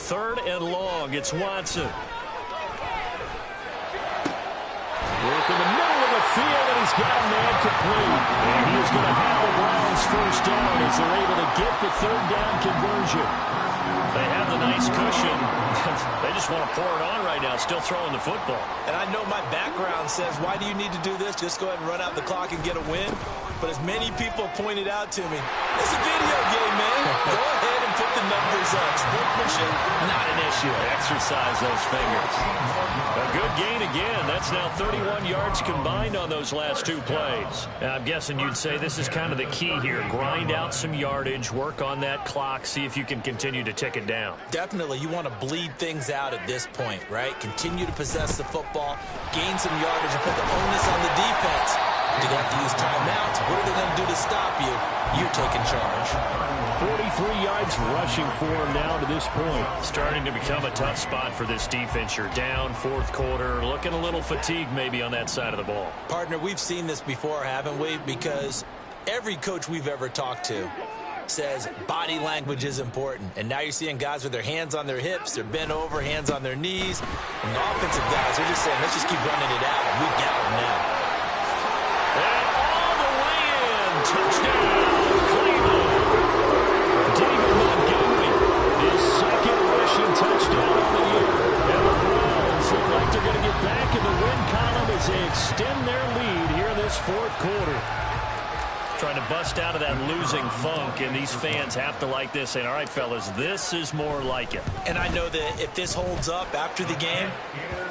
Third and long, it's Watson. Work in the middle of the field, and he's got a man complete. And he is going to have the Browns first down as they're able to get the 3rd down conversion. They have the nice cushion. They just want to pour it on right now, still throwing the football. And I know my background says, why do you need to do this? Just go ahead and run out the clock and get a win. But as many people pointed out to me, it's a video game, man. Go ahead and put the numbers up. Sportsmanship, not an issue. Exercise those fingers. A good gain again. That's now 31 yards combined on those last two plays. Now, I'm guessing you'd say this is kind of the key here. Grind out some yardage, work on that clock, see if you can continue to tick it down. Definitely, you want to bleed things out at this point, right? Continue to possess the football, gain some yardage, and put the onus on the defense. Do they have to use timeouts? What are they going to do to stop you? You're taking charge. 43 yards rushing for him now to this point. Starting to become a tough spot for this defense. You're down fourth quarter, looking a little fatigued maybe on that side of the ball. Partner, we've seen this before, haven't we? Because every coach we've ever talked to says body language is important. And now you're seeing guys with their hands on their hips, they're bent over, hands on their knees. And the offensive guys, they're just saying, let's just keep running it out. And we've got them now. And all the way in. Touchdown, Cleveland. David Montgomery, his second rushing touchdown of the year. And the Browns look like they're going to get back in the win column as they extend their lead here in this fourth quarter. Trying to bust out of that losing funk, and these fans have to like this, saying, all right, fellas, this is more like it. And I know that if this holds up after the game,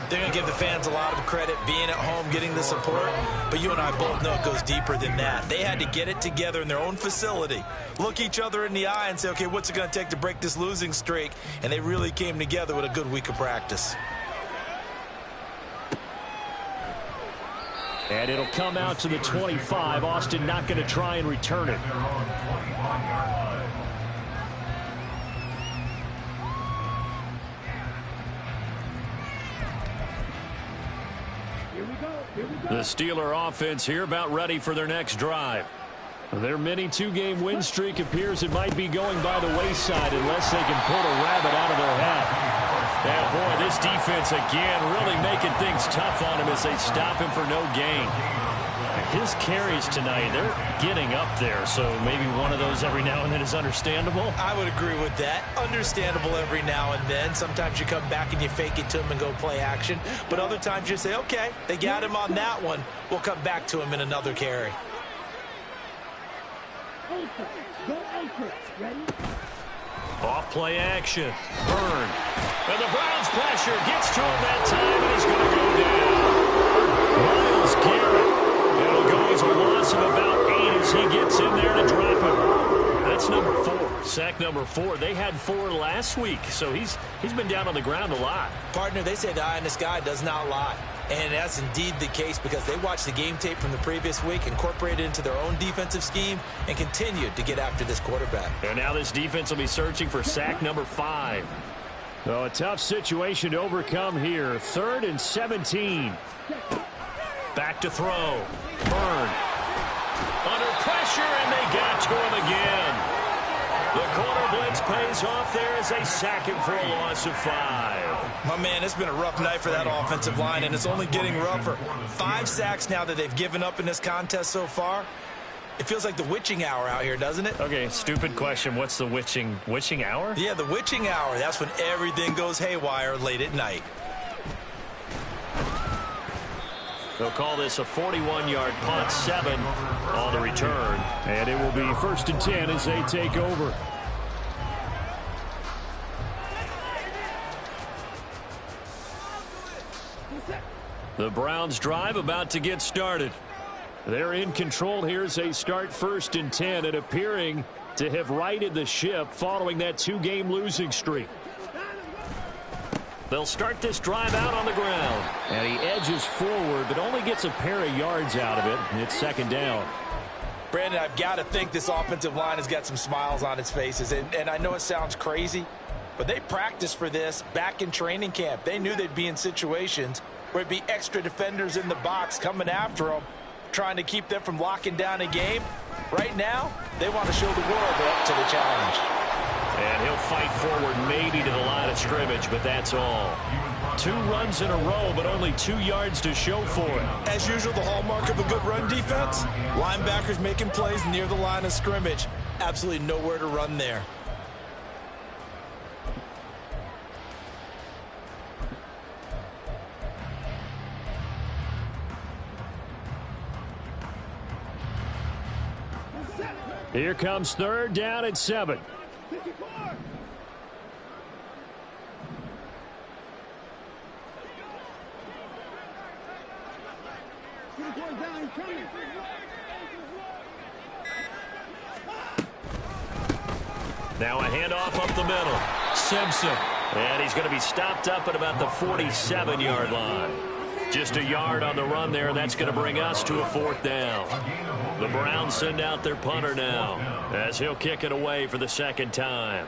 they're going to give the fans a lot of credit, being at home, getting the support. But you and I both know it goes deeper than that. They had to get it together in their own facility, look each other in the eye and say, okay, what's it going to take to break this losing streak? And they really came together with a good week of practice. And it'll come out to the 25. Austin not going to try and return it. The Steeler offense here about ready for their next drive. Their mini two-game win streak appears it might be going by the wayside unless they can pull a rabbit out of their hat. And boy, this defense again really making things tough on him as they stop him for no gain. His carries tonight, they're getting up there, so maybe one of those every now and then is understandable. I would agree with that. Understandable every now and then. Sometimes you come back and you fake it to him and go play action. But other times you say, okay, they got him on that one. We'll come back to him in another carry. Off play action. Byrne. And the Browns pressure gets to him that time, and he's going to go down. Myles Garrett. It'll go as a loss of about 8 as he gets in there to drop him. That's number 4. Sack number 4. They had 4 last week, so he's been down on the ground a lot. Partner, they say the eye in the sky does not lie. And that's indeed the case because they watched the game tape from the previous week, incorporated it into their own defensive scheme, and continued to get after this quarterback. And now this defense will be searching for sack number 5. So a tough situation to overcome here. 3rd and 17. Back to throw. Byrne. Under pressure, and they got to him again. The corner blitz pays off there as they sack him for a loss of 5. My man, it's been a rough night for that offensive line, and it's only getting rougher. 5 sacks now that they've given up in this contest so far. It feels like the witching hour out here, doesn't it? Okay, stupid question. What's the witching hour? Yeah, the witching hour. That's when everything goes haywire late at night. They'll call this a 41-yard punt, 7 on the return. And it will be 1st and 10 as they take over. The Browns drive about to get started. They're in control here as they start 1st and 10 and appearing to have righted the ship following that 2-game losing streak. They'll start this drive out on the ground. And he edges forward, but only gets a pair of yards out of it. And it's 2nd down. Brandon, I've got to think this offensive line has got some smiles on its faces. And I know it sounds crazy, but they practiced for this back in training camp. They knew they'd be in situations where it'd be extra defenders in the box coming after them, trying to keep them from locking down a game. Right now, they want to show the world they're up to the challenge. And he'll fight forward maybe to the line of scrimmage, but that's all. 2 runs in a row, but only 2 yards to show for it. As usual, the hallmark of a good run defense, linebackers making plays near the line of scrimmage. Absolutely nowhere to run there. Here comes 3rd down and 7. 54. Down, coming. Now a handoff up the middle. Simpson. And he's going to be stopped up at about the 47-yard line. Just a yard on the run there, and that's going to bring us to a 4th down. The Browns send out their punter now as he'll kick it away for the 2nd time.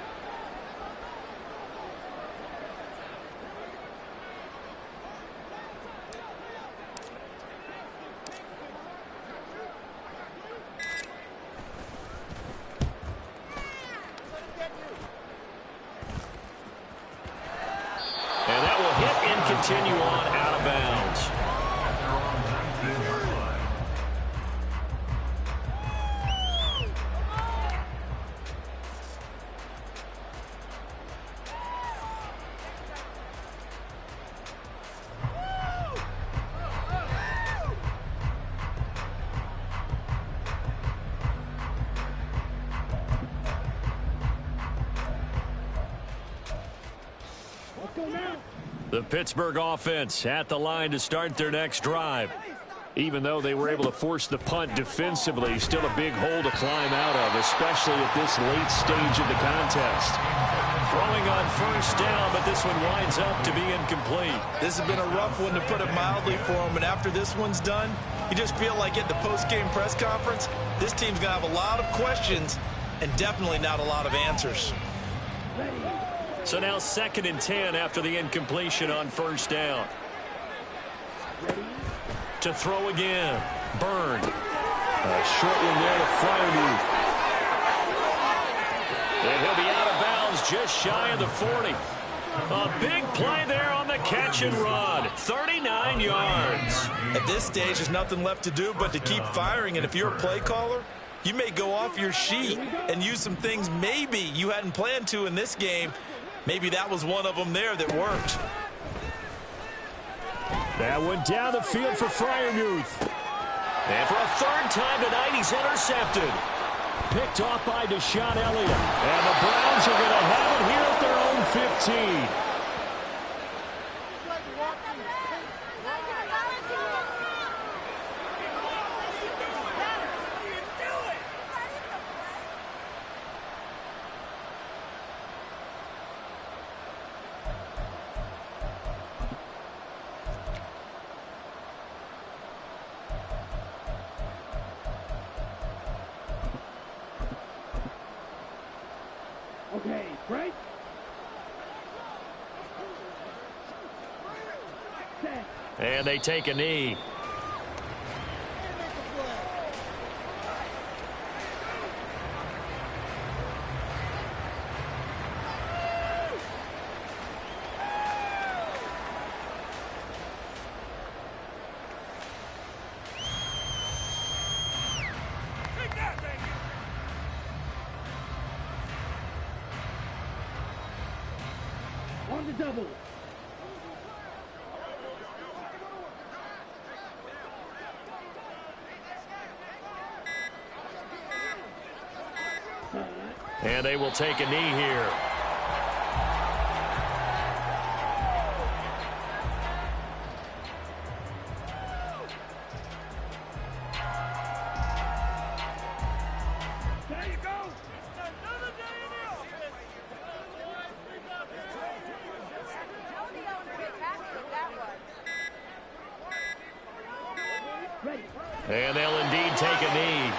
And that will hit and continue on out of bounds. The Pittsburgh offense at the line to start their next drive. Even though they were able to force the punt defensively, still a big hole to climb out of, especially at this late stage of the contest. Throwing on 1st down, but this one winds up to be incomplete. This has been a rough one, to put it mildly, for him. And after this one's done, you just feel like at the post-game press conference, this team's going to have a lot of questions and definitely not a lot of answers. So now 2nd and 10 after the incompletion on 1st down. To throw again. Byrne. A short one there to Freiermuth. And he'll be out of bounds just shy of the 40. A big play there on the catch and run. 39 yards. At this stage, there's nothing left to do but to keep firing. And if you're a play caller, you may go off your sheet and use some things maybe you hadn't planned to in this game. Maybe that was one of them there that worked. That went down the field for Freiermuth. And for a 3rd time tonight, he's intercepted. Picked off by Deshaun Elliott. And the Browns are going to have it here at their own 15. Okay, break. Set. And they take a knee. On the double. And they will take a knee here. There you go. Ready. And they'll indeed take a knee.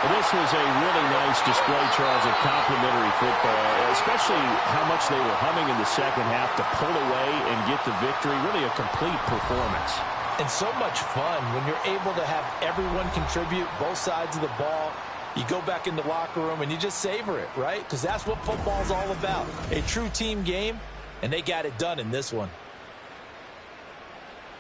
This was a really nice display, Charles, of complimentary football, especially how much they were humming in the second half to pull away and get the victory. Really a complete performance. And so much fun when you're able to have everyone contribute, both sides of the ball. You go back in the locker room and you just savor it, right? Because that's what football's all about. A true team game, and they got it done in this one.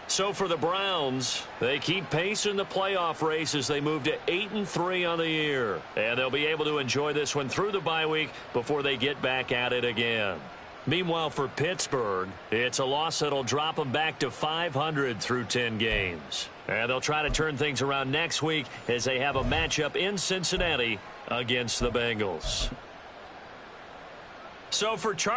So for the Browns, they keep pace in the playoff race as they move to 8-3 on the year. And they'll be able to enjoy this one through the bye week before they get back at it again. Meanwhile, for Pittsburgh, it's a loss that'll drop them back to 500 through 10 games. And they'll try to turn things around next week as they have a matchup in Cincinnati against the Bengals. So for Charlie,